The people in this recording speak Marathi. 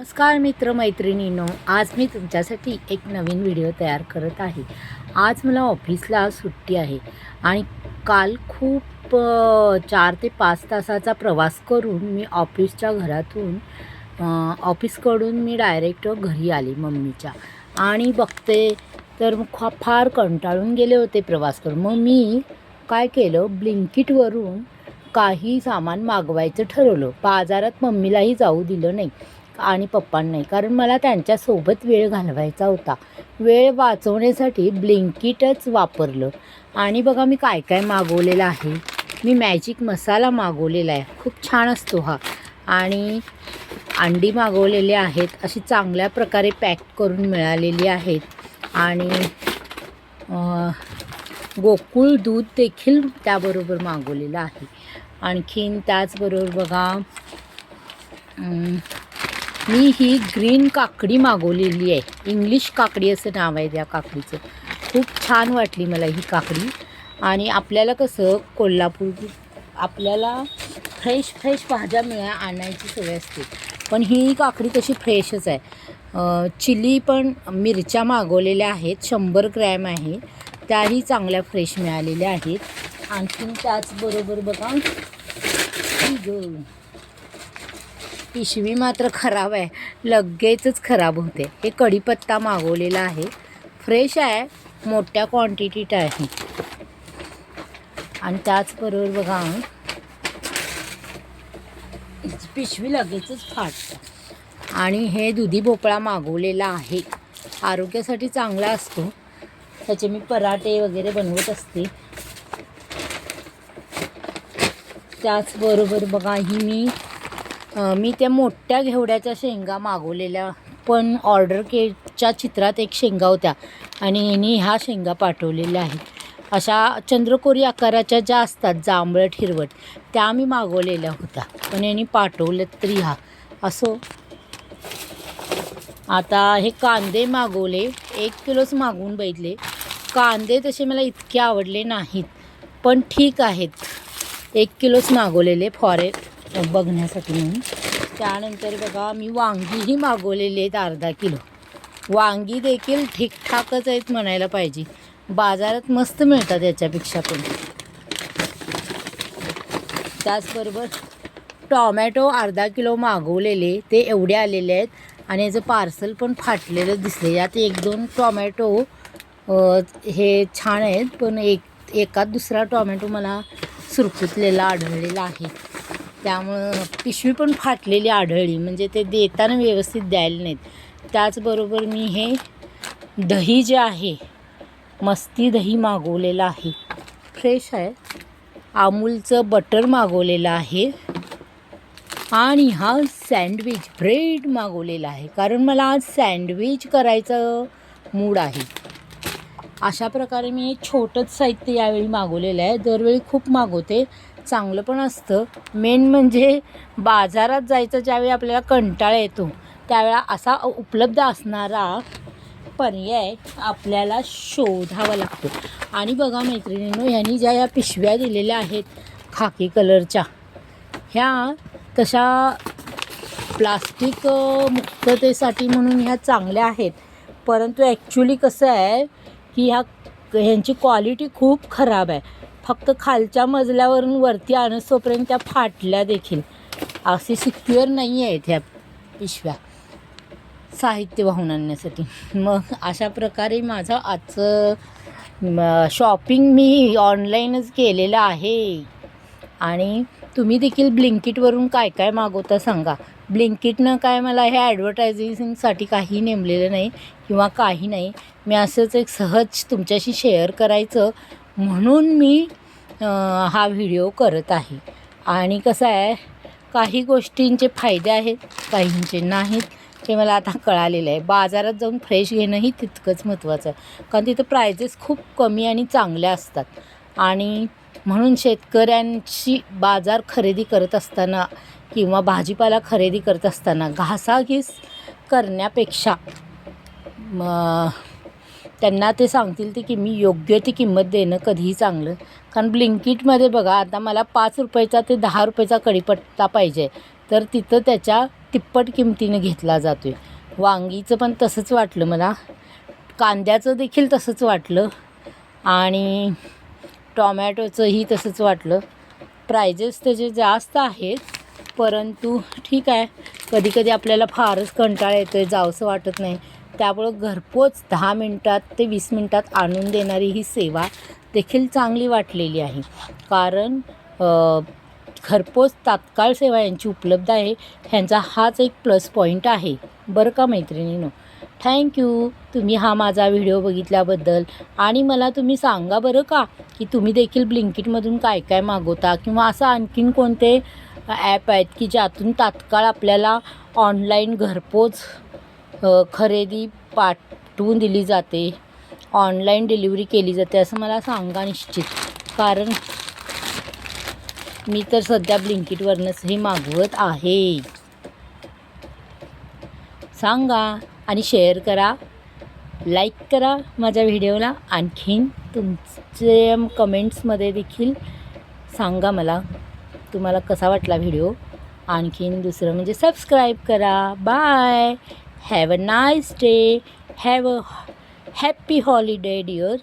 नमस्कार मित्रमैत्रिणींनो, आज मी तुमच्यासाठी एक नवीन व्हिडिओ तयार करत आहे। आज मला ऑफिसला सुट्टी आहे आणि काल खूप 4 ते 5 तासाचा प्रवास करून मी ऑफिसकडून मी डायरेक्ट घरी आले मम्मीच्या आणि बघते तर फार कंटाळून गेले होते प्रवास करून। मग मी काय केलं, ब्लिंकिटवरून काही सामान मागवायचं ठरवलं। बाजारात मम्मीलाही जाऊ दिलं नाही आणि पप्पांनाही, कारण मला त्यांच्यासोबत वेळ घालवायचा होता। वेळ वाचवण्यासाठी ब्लिंकिटच वापरलं आणि बघा मी काय काय मागवलेलं आहे। मी मॅजिक मसाला मागवलेला आहे, खूप छान असतो हा। आणि अंडी मागवलेले आहेत, अशी चांगल्या प्रकारे पॅक करून मिळालेली आहेत। आणि गोकुळ दूध देखील त्याबरोबर मागवलेलं आहे। आणखीन त्याचबरोबर बघा मी ही ग्रीन काकडी मागवलेली आहे, इंग्लिश काकडी असं नाव आहे त्या काकडीचं। खूप छान वाटली मला ही काकडी। आणि आपल्याला कसं आपल्याला फ्रेश भाज्या आणायची सवय असते, पण ही काकडी तशी फ्रेशच आहे। चिली पण मिरच्या मागवलेल्या आहेत, 100 ग्रॅम आहे, त्याही चांगल्या फ्रेश मिळालेल्या आहेत। आणखीन त्याचबरोबर बघा पिशवी मात्र खराब आहे, लगेचच खराब होते। हे कढीपत्ता मागवलेला आहे, फ्रेश आहे, मोठ्या क्वांटिटीत आहे। आणि त्याचबरोबर बघा पिशवी लगेचच फाटतं। आणि हे दुधी भोपळा मागवलेला आहे, आरोग्यासाठी चांगला असतो, त्याचे मी पराठे वगैरे बनवत असते। त्याचबरोबर बघा मी त्या मोठ्या घेवड्याच्या शेंगा मागवलेल्या, पण ऑर्डर केच्या चित्रात एक शेंगा होत्या आणि यांनी ह्या शेंगा पाठवलेल्या आहेत। अशा चंद्रकोरी आकाराच्या ज्या असतात जांभळट हिरवट, त्या मी मागवलेल्या होत्या, पण यांनी पाठवलं तरी असो। आता हे कांदे मागवले, 1 किलोच मागवून बघितले। कांदे तसे मला इतके आवडले नाहीत, पण ठीक आहेत, 1 किलोच मागवलेले बघण्यासाठी म्हणून। त्यानंतर बघा मी वांगीही मागवलेली आहेत, अर्धा किलो। वांगी देखील ठीकठाकच आहेत म्हणायला पाहिजे, बाजारात मस्त मिळतात याच्यापेक्षा पण। त्याचबरोबर टॉमॅटो अर्धा किलो मागवलेले, ते एवढे आलेले आहेत आणि याचं पार्सल पण फाटलेलं दिसले। यात 1-2 टॉमॅटो हे छान आहेत, पण एकात दुसरा टॉमॅटो मला सुरकुतलेला आढळलेला आहे, त्यामुळं पिशवी पण फाटलेली आढळली, म्हणजे ते देताना व्यवस्थित द्यायला नाहीत। त्याचबरोबर मी हे दही जे आहे, मस्ती दही मागवलेलं आहे, फ्रेश आहे। अमूलचं बटर मागवलेलं आहे आणि हा सँडविच ब्रेड मागवलेला आहे, कारण मला आज सँडविच करायचं मूड आहे। अशा प्रकारे मी एक छोटंच साहित्य यावेळी मागवलेलं आहे। दरवेळी खूप मागवते, चांगलं पण असतं। मेन म्हणजे बाजारात जायचं ज्यावेळी आपल्याला कंटाळा येतो, त्यावेळेला असा उपलब्ध असणारा पर्याय आपल्याला शोधावा लागतो। आणि बघा मैत्रिणींनो, ह्यांनी या पिशव्या दिलेल्या आहेत खाकी कलरच्या, ह्या तशा प्लास्टिक मुक्ततेसाठी म्हणून ह्या चांगल्या आहेत, परंतु ॲक्च्युली कसं आहे की ह्यांची क्वालिटी खूप खराब आहे। फक्त खालच्या मजल्यावरून वरती आणोस्तोपर्यंत त्या फाटल्या देखील, असे सिक्युअर नाही आहेत ह्या पिशव्या साहित्य वाहून आणण्यासाठी। मग अशा प्रकारे माझं आजचं शॉपिंग मी ऑनलाईनच केलेलं आहे। आणि तुम्ही देखील ब्लिंकिटवरून काय काय मागवता सांगा। ब्लिंकिटनं काय मला हे ॲडव्हर्टायझिंगसाठी काही नेमलेलं नाही किंवा काही नाही, मी असंच एक सहज तुमच्याशी शेअर करायचं म्हणून मी हा व्हिडिओ करत आहे। आणि कसं आहे, काही गोष्टींचे फायदे आहेत, काहींचे नाहीत, ते मला आता कळालेलं आहे। बाजारात जाऊन फ्रेश घेणंही तितकंच महत्त्वाचं आहे, कारण तिथं प्रायजेस खूप कमी आणि चांगल्या असतात। आणि म्हणून शेतकऱ्यांची बाजार खरेदी करत असताना किंवा भाजीपाला खरेदी करत असताना घासाघीस करण्यापेक्षा त्यांना ते सांगतील ती योग्य ती किंमत देणं कधीही चांगलं। कारण ब्लिंकिटमध्ये बघा, आता मला 5 रुपयाचा ते 10 रुपयाचा कढीपत्ता पाहिजे, तर तिथं त्याच्या तिप्पट किमतीने घेतला जातो आहे. वांगीचं पण तसंच वाटलं मला, कांद्याचं देखील तसंच वाटलं आणि टॉमॅटोचंही तसंच वाटलं. प्रायजेस त्याचे जास्त आहेत, परंतु ठीक आहे, कधीकधी आपल्याला फारच कंटाळा येतो आहे, जावंसं वाटत नाही. त्यामुळं घरपोच 10 मिनटात ते 20 मिनटात आणून देणारी ही सेवा देखील चांगली वाटलेली आहे. कारण घरपोच तात्काळ सेवा यांची उपलब्ध आहे. ह्यांचा हाच एक प्लस पॉईंट आहे बरं का मैत्रिणींनो. थँक्यू तुम्ही हा माझा व्हिडिओ बघितल्याबद्दल. आणि मला तुम्ही सांगा बरं का की तुम्ही देखील ब्लिंकिटमधून काय काय मागवता, किंवा असं आणखीन कोणते ॲप आहेत की ज्यातून तात्काळ आपल्याला ऑनलाईन घरपोच खरेदी पाठवून दिली जाते, ऑनलाईन डिलिव्हरी केली जाते, असं मला सांगा निश्चित. कारण मी तर सध्या ब्लिंकिटवरनंच हे मागवत आहे. सांगा आणि शेअर करा, लाईक करा माझ्या व्हिडिओला. आणखीन तुमचे कमेंट्समध्ये देखील सांगा मला तुम्हाला कसा वाटला व्हिडिओ. आणखीन दुसरं म्हणजे सबस्क्राईब करा. Bye, have a nice day, have a happy holiday dear.